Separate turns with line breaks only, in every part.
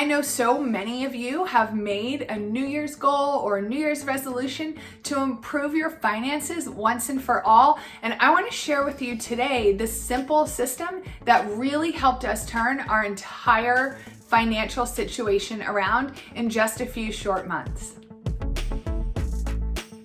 I know so many of you have made a New Year's goal or a New Year's resolution to improve your finances once and for all. And I want to share with you today this simple system that really helped us turn our entire financial situation around in just a few short months.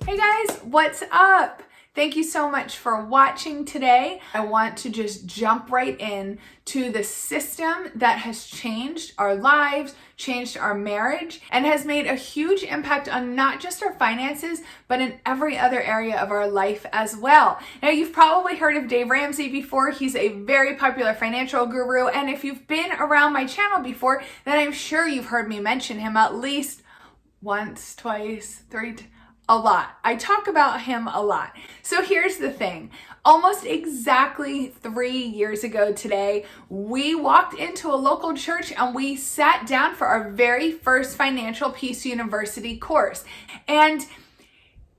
Hey guys, what's up? Thank you so much for watching today. I want to just jump right in to the system that has changed our lives, changed our marriage, and has made a huge impact on not just our finances, but in every other area of our life as well. Now, you've probably heard of Dave Ramsey before. He's a very popular financial guru, and if you've been around my channel before, then I'm sure you've heard me mention him at least once, twice, three times. A lot. I talk about him a lot. So here's the thing. Almost exactly 3 years ago today, we walked into a local church and we sat down for our very first Financial Peace University course. And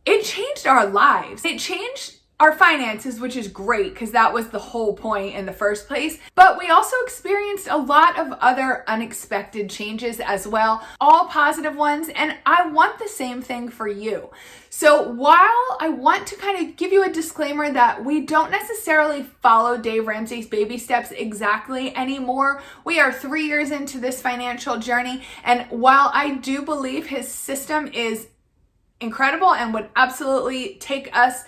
it changed our lives. It changed our finances, which is great because that was the whole point in the first place. But we also experienced a lot of other unexpected changes as well, all positive ones. And I want the same thing for you. So while I want to kind of give you a disclaimer that we don't necessarily follow Dave Ramsey's baby steps exactly anymore, we are 3 years into this financial journey. And while I do believe his system is incredible and would absolutely take us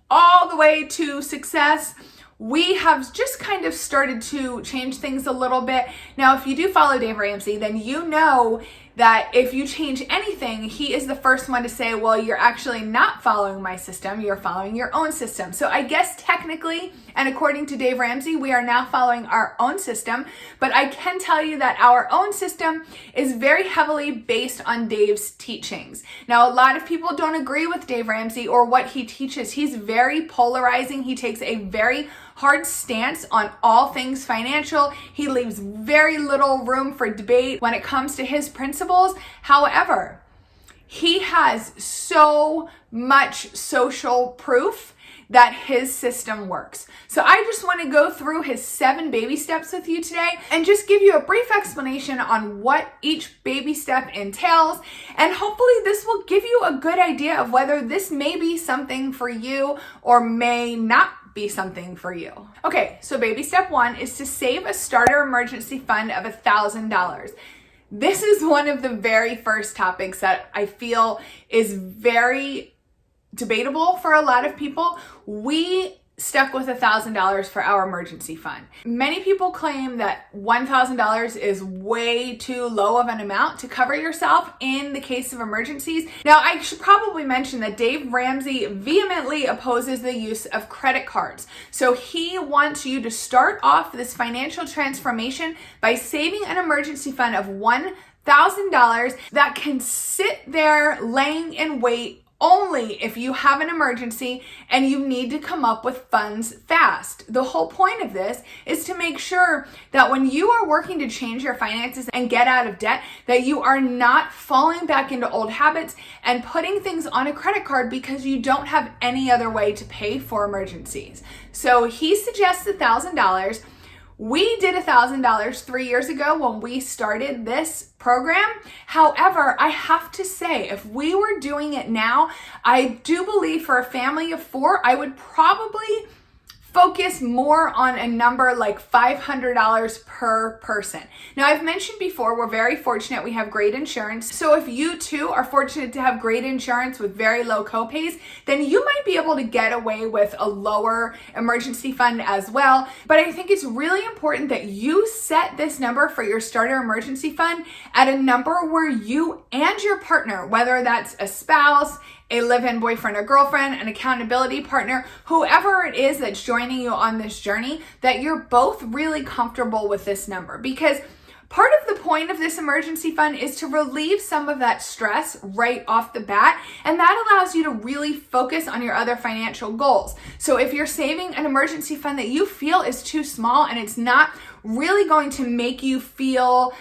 all the way to success, we have just kind of started to change things a little bit. Now, if you do follow Dave Ramsey, then you know that if you change anything, he is the first one to say, well, you're actually not following my system, you're following your own system. So I guess technically, and according to Dave Ramsey, we are now following our own system, but I can tell you that our own system is very heavily based on Dave's teachings. Now, a lot of people don't agree with Dave Ramsey or what he teaches. He's very polarizing. He takes a very hard stance on all things financial. He leaves very little room for debate when it comes to his principles. However, he has so much social proof that his system works. So I just want to go through his 7 baby steps with you today and just give you a brief explanation on what each baby step entails. And hopefully this will give you a good idea of whether this may be something for you or may not be something for you. Okay, so baby step 1 is to save a starter emergency fund of $1,000. This is one of the very first topics that I feel is very debatable for a lot of people. We stuck with $1,000 for our emergency fund. Many people claim that $1,000 is way too low of an amount to cover yourself in the case of emergencies. Now, I should probably mention that Dave Ramsey vehemently opposes the use of credit cards. So he wants you to start off this financial transformation by saving an emergency fund of $1,000 that can sit there laying in wait only if you have an emergency and you need to come up with funds fast. The whole point of this is to make sure that when you are working to change your finances and get out of debt, that you are not falling back into old habits and putting things on a credit card because you don't have any other way to pay for emergencies. So he suggests $1,000. We did $1,000 3 years ago when we started this program. However, I have to say, if we were doing it now, I do believe for a family of 4, I would probably focus more on a number like $500 per person. Now, I've mentioned before, we're very fortunate we have great insurance. So if you too are fortunate to have great insurance with very low copays, then you might be able to get away with a lower emergency fund as well. But I think it's really important that you set this number for your starter emergency fund at a number where you and your partner, whether that's a spouse, a live-in boyfriend or girlfriend, an accountability partner, whoever it is that's joining you on this journey, that you're both really comfortable with this number. Because part of the point of this emergency fund is to relieve some of that stress right off the bat, and that allows you to really focus on your other financial goals. So if you're saving an emergency fund that you feel is too small and it's not really going to make you feel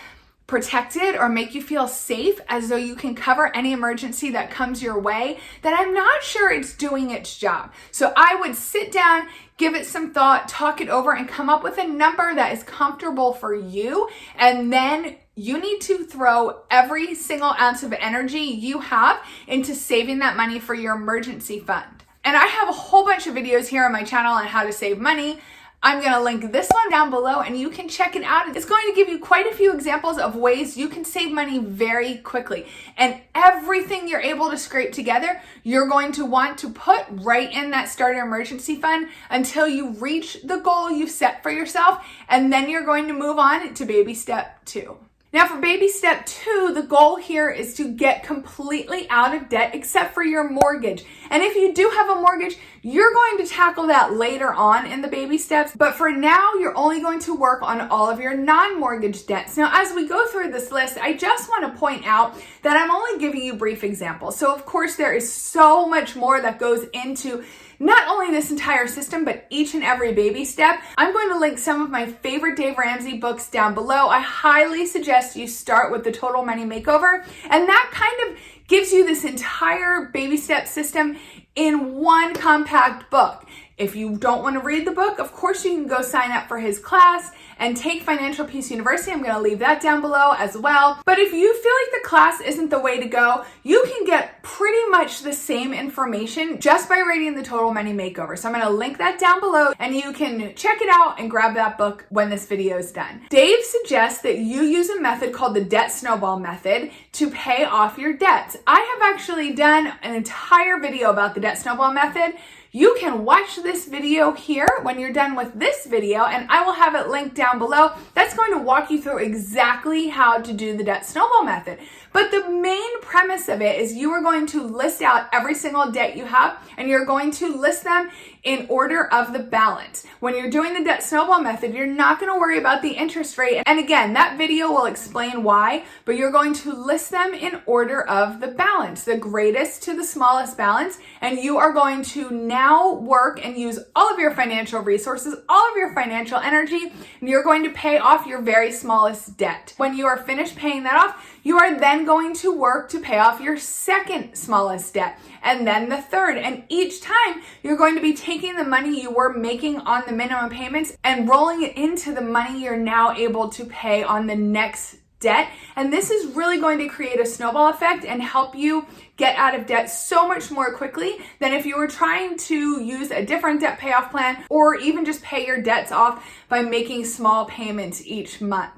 protected or make you feel safe, as though you can cover any emergency that comes your way, then I'm not sure it's doing its job. So I would sit down, give it some thought, talk it over, and come up with a number that is comfortable for you. And then you need to throw every single ounce of energy you have into saving that money for your emergency fund. And I have a whole bunch of videos here on my channel on how to save money. I'm going to link this one down below and you can check it out. It's going to give you quite a few examples of ways you can save money very quickly. And everything you're able to scrape together, you're going to want to put right in that starter emergency fund until you reach the goal you set for yourself. And then you're going to move on to baby step 2. Now for baby step 2, the goal here is to get completely out of debt except for your mortgage. And if you do have a mortgage, you're going to tackle that later on in the baby steps. But for now, you're only going to work on all of your non-mortgage debts. Now, as we go through this list, I just want to point out that I'm only giving you brief examples. So of course, there is so much more that goes into not only this entire system, but each and every baby step. I'm going to link some of my favorite Dave Ramsey books down below. I highly suggest you start with the Total Money Makeover, and that kind of gives you this entire baby step system in one compact book. If you don't want to read the book, of course you can go sign up for his class and take Financial Peace University. I'm going to leave that down below as well. But if you feel like the class isn't the way to go, you can get pretty much the same information just by reading the Total Money Makeover. So I'm going to link that down below and you can check it out and grab that book when this video is done. Dave suggests that you use a method called the debt snowball method to pay off your debts. I have actually done an entire video about the debt snowball method. You can watch this video here when you're done with this video, and I will have it linked down below. That's going to walk you through exactly how to do the debt snowball method. But the main premise of it is you are going to list out every single debt you have, and you're going to list them in order of the balance. When you're doing the debt snowball method, you're not going to worry about the interest rate. And again, that video will explain why, but you're going to list them in order of the balance, the greatest to the smallest balance. And you are going to now work and use all of your financial resources, all of your financial energy, and you're going to pay off your very smallest debt. When you are finished paying that off, you are then going to work to pay off your second smallest debt, and then the third. And each time you're going to be taking the money you were making on the minimum payments and rolling it into the money you're now able to pay on the next debt. And this is really going to create a snowball effect and help you get out of debt so much more quickly than if you were trying to use a different debt payoff plan or even just pay your debts off by making small payments each month.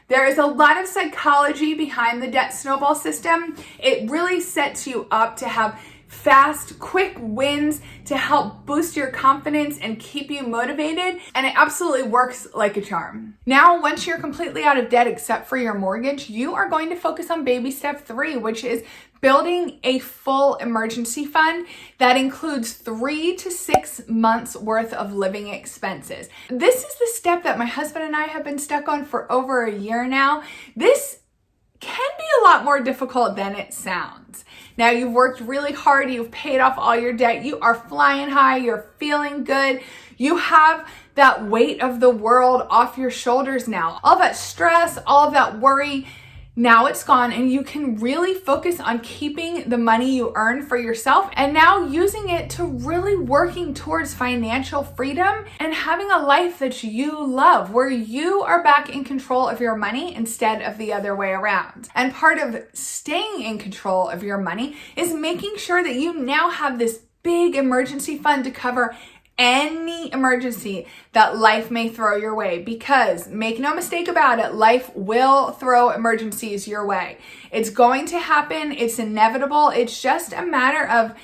There is a lot of psychology behind the debt snowball system. It really sets you up to have fast, quick wins to help boost your confidence and keep you motivated, and it absolutely works like a charm. Now, once you're completely out of debt except for your mortgage, you are going to focus on baby step 3, which is building a full emergency fund that includes 3 to 6 months worth of living expenses. This is the step that my husband and I have been stuck on for over a year now. This can be a lot more difficult than it sounds. Now, you've worked really hard, you've paid off all your debt, you are flying high, you're feeling good, you have that weight of the world off your shoulders now. All that stress, all of that worry, now it's gone, and you can really focus on keeping the money you earn for yourself and now using it to really working towards financial freedom and having a life that you love, where you are back in control of your money instead of the other way around. And part of staying in control of your money is making sure that you now have this big emergency fund to cover any emergency that life may throw your way, because make no mistake about it, life will throw emergencies your way. It's going to happen. It's inevitable. It's just a matter of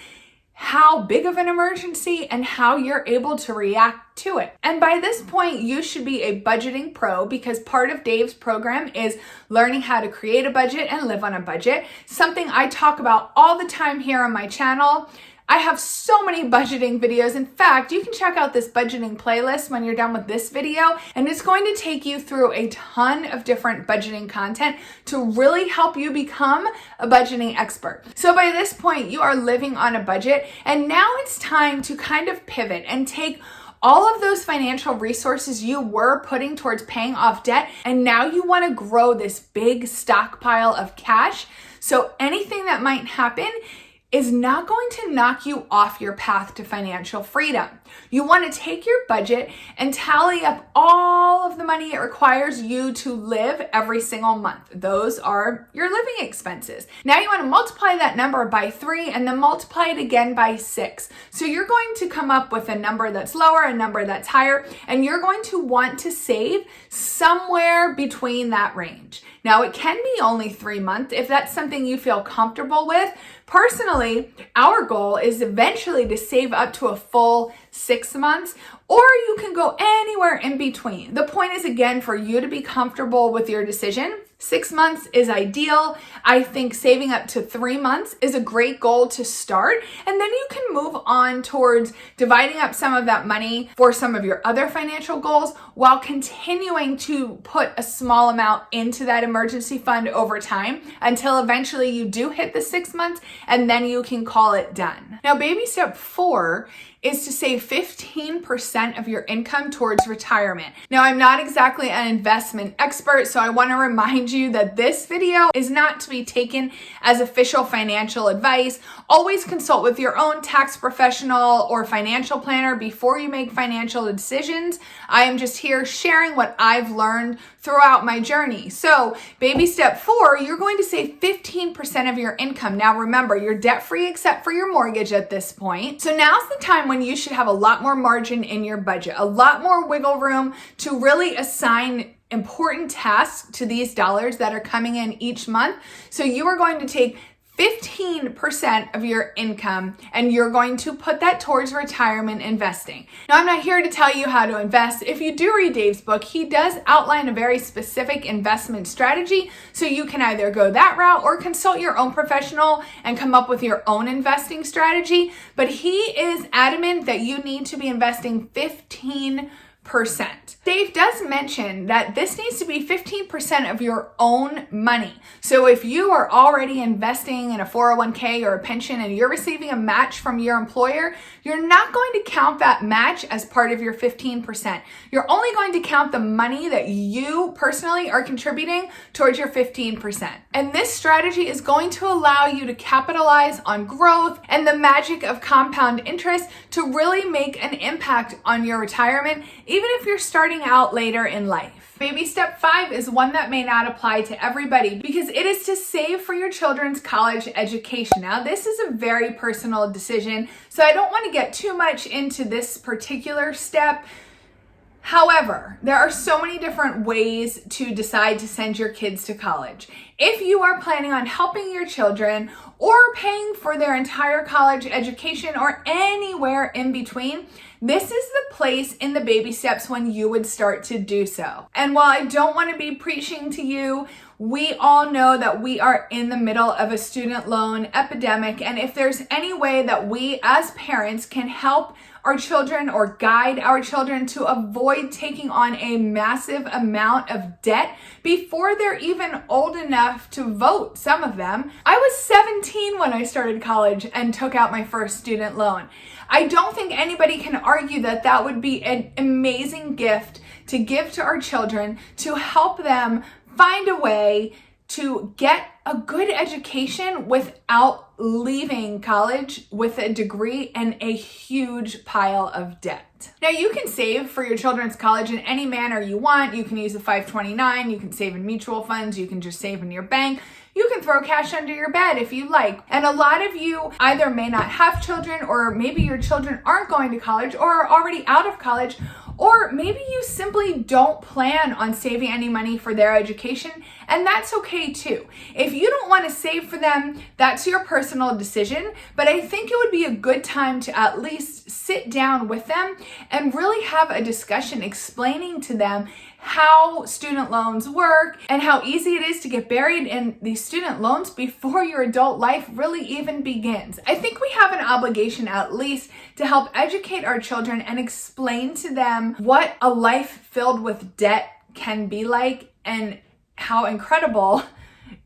how big of an emergency and how you're able to react to it. And by this point, you should be a budgeting pro, because part of Dave's program is learning how to create a budget and live on a budget, something I talk about all the time here on my channel. I have so many budgeting videos. In fact, you can check out this budgeting playlist when you're done with this video, and it's going to take you through a ton of different budgeting content to really help you become a budgeting expert. So by this point, you are living on a budget, and now it's time to kind of pivot and take all of those financial resources you were putting towards paying off debt, and now you want to grow this big stockpile of cash. So anything that might happen is not going to knock you off your path to financial freedom. You want to take your budget and tally up all of the money it requires you to live every single month. Those are your living expenses. Now you want to multiply that number by 3 and then multiply it again by 6. So you're going to come up with a number that's lower, a number that's higher, and you're going to want to save somewhere between that range. Now it can be only 3 months if that's something you feel comfortable with. Personally, our goal is eventually to save up to a full 6 months, or you can go anywhere in between. The point is, again, for you to be comfortable with your decision. 6 months is ideal. I think saving up to 3 months is a great goal to start. And then you can move on towards dividing up some of that money for some of your other financial goals while continuing to put a small amount into that emergency fund over time until eventually you do hit the 6 months, and then you can call it done. Now, baby step 4 is to save 15% of your income towards retirement. Now, I'm not exactly an investment expert, so I want to remind you that this video is not to be taken as official financial advice. Always consult with your own tax professional or financial planner before you make financial decisions. I am just here sharing what I've learned throughout my journey. So, baby step 4, you're going to save 15% of your income. Now, remember, you're debt-free except for your mortgage at this point. So now's the time when you should have a lot more margin in your budget, a lot more wiggle room to really assign important tasks to these dollars that are coming in each month. So you are going to take 15% of your income and you're going to put that towards retirement investing. Now, I'm not here to tell you how to invest. If you do read Dave's book, he does outline a very specific investment strategy. So you can either go that route or consult your own professional and come up with your own investing strategy. But he is adamant that you need to be investing 15%. Dave does mention that this needs to be 15% of your own money. So if you are already investing in a 401k or a pension and you're receiving a match from your employer, you're not going to count that match as part of your 15%. You're only going to count the money that you personally are contributing towards your 15%. And this strategy is going to allow you to capitalize on growth and the magic of compound interest to really make an impact on your retirement, even if you're starting out later in life. Baby step 5 is one that may not apply to everybody because it is to save for your children's college education. Now, this is a very personal decision, so I don't want to get too much into this particular step. However, there are so many different ways to decide to send your kids to college. If you are planning on helping your children or paying for their entire college education or anywhere in between, this is the place in the baby steps when you would start to do so. And while I don't want to be preaching to you, we all know that we are in the middle of a student loan epidemic. And if there's any way that we as parents can help our children or guide our children to avoid taking on a massive amount of debt before they're even old enough to vote, some of them. I was 17 when I started college and took out my first student loan. I don't think anybody can argue that that would be an amazing gift to give to our children to help them find a way to get a good education without leaving college with a degree and a huge pile of debt. Now, you can save for your children's college in any manner you want. You can use a 529, you can save in mutual funds, you can just save in your bank. You can throw cash under your bed if you like. And a lot of you either may not have children, or maybe your children aren't going to college or are already out of college, or maybe you simply don't plan on saving any money for their education, and that's okay too. If you don't want to save for them, that's your personal decision, but I think it would be a good time to at least sit down with them and really have a discussion explaining to them how student loans work and how easy it is to get buried in these student loans before your adult life really even begins. I think we have an obligation at least to help educate our children and explain to them what a life filled with debt can be like and how incredible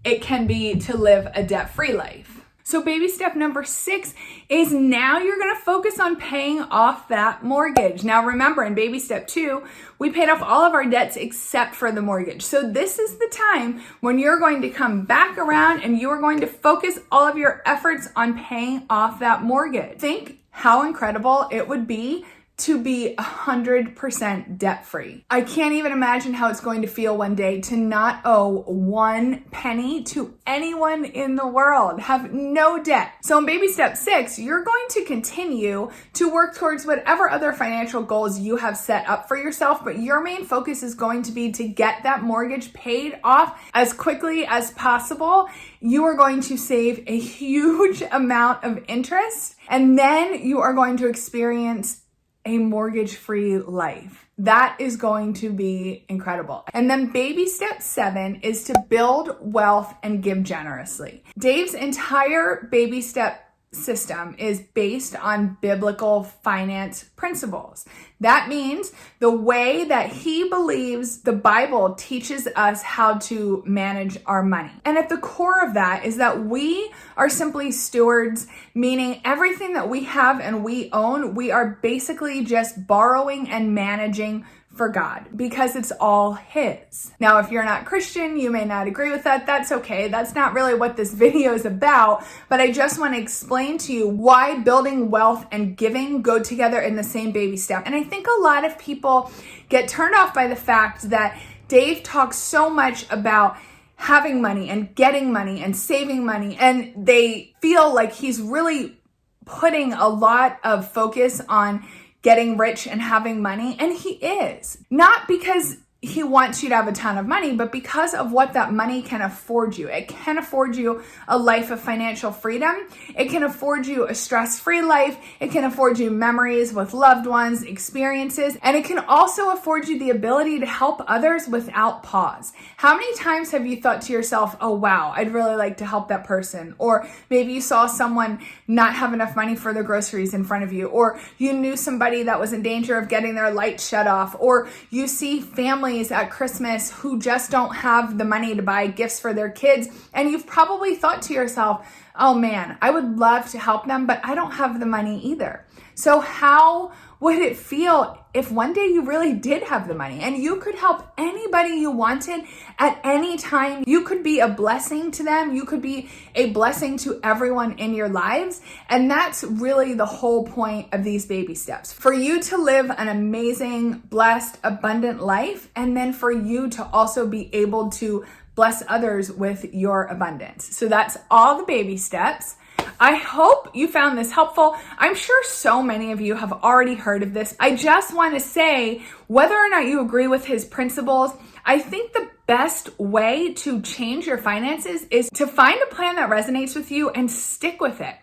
it can be to live a debt-free life. So baby step number 6 is now you're going to focus on paying off that mortgage. Now remember, in baby step 2, we paid off all of our debts except for the mortgage. So this is the time when you're going to come back around and you are going to focus all of your efforts on paying off that mortgage. Think how incredible it would be to be 100% debt-free. I can't even imagine how it's going to feel one day to not owe 1 penny to anyone in the world, have no debt. So in baby step 6, you're going to continue to work towards whatever other financial goals you have set up for yourself, but your main focus is going to be to get that mortgage paid off as quickly as possible. You are going to save a huge amount of interest, and then you are going to experience a mortgage-free life. That is going to be incredible. And then baby step 7 is to build wealth and give generously. Dave's entire baby step system is based on biblical finance principles. That means the way that he believes the Bible teaches us how to manage our money. And at the core of that is that we are simply stewards, meaning everything that we have and we own, we are basically just borrowing and managing for God because it's all his. Now, if you're not Christian, you may not agree with that. That's okay. That's not really what this video is about, but I just want to explain to you why building wealth and giving go together in the same baby step. And I think a lot of people get turned off by the fact that Dave talks so much about having money and getting money and saving money, and they feel like he's really putting a lot of focus on getting rich and having money, and he is. Not because he wants you to have a ton of money, but because of what that money can afford you. It can afford you a life of financial freedom. It can afford you a stress-free life. It can afford you memories with loved ones, experiences, and it can also afford you the ability to help others without pause. How many times have you thought to yourself, oh wow, I'd really like to help that person? Or maybe you saw someone not have enough money for their groceries in front of you, or you knew somebody that was in danger of getting their lights shut off, or you see families at Christmas who just don't have the money to buy gifts for their kids, and you've probably thought to yourself, oh man, I would love to help them, but I don't have the money either. So how would it feel if one day you really did have the money and you could help anybody you wanted at any time? You could be a blessing to them. You could be a blessing to everyone in your lives. And that's really the whole point of these baby steps. For you to live an amazing, blessed, abundant life, and then for you to also be able to bless others with your abundance. So that's all the baby steps. I hope you found this helpful. I'm sure so many of you have already heard of this. I just want to say, whether or not you agree with his principles, I think the best way to change your finances is to find a plan that resonates with you and stick with it.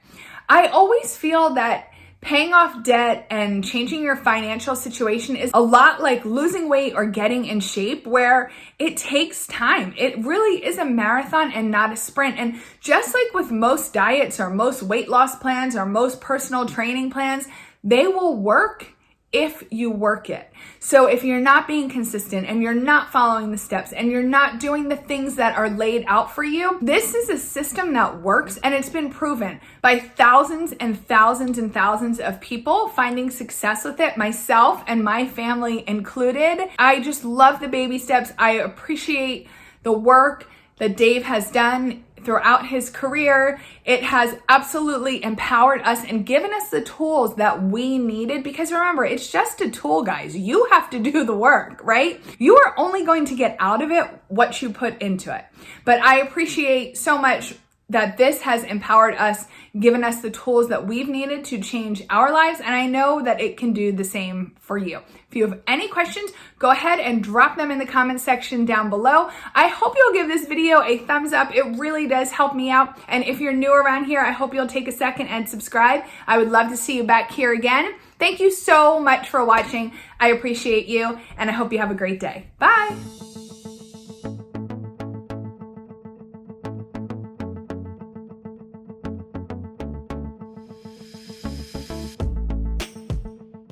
I always feel that paying off debt and changing your financial situation is a lot like losing weight or getting in shape, where it takes time. It really is a marathon and not a sprint. And just like with most diets or most weight loss plans or most personal training plans, they will work if you work it. So if you're not being consistent and you're not following the steps and you're not doing the things that are laid out for you, this is a system that works, and it's been proven by thousands and thousands and thousands of people finding success with it, myself and my family included. I just love the baby steps. I appreciate the work that Dave has done throughout his career. It has absolutely empowered us and given us the tools that we needed, because remember, it's just a tool, guys. You have to do the work, right? You are only going to get out of it what you put into it. But I appreciate so much that this has empowered us, given us the tools that we've needed to change our lives, and I know that it can do the same for you. If you have any questions, go ahead and drop them in the comment section down below. I hope you'll give this video a thumbs up. It really does help me out. And if you're new around here, I hope you'll take a second and subscribe. I would love to see you back here again. Thank you so much for watching. I appreciate you, and I hope you have a great day. Bye.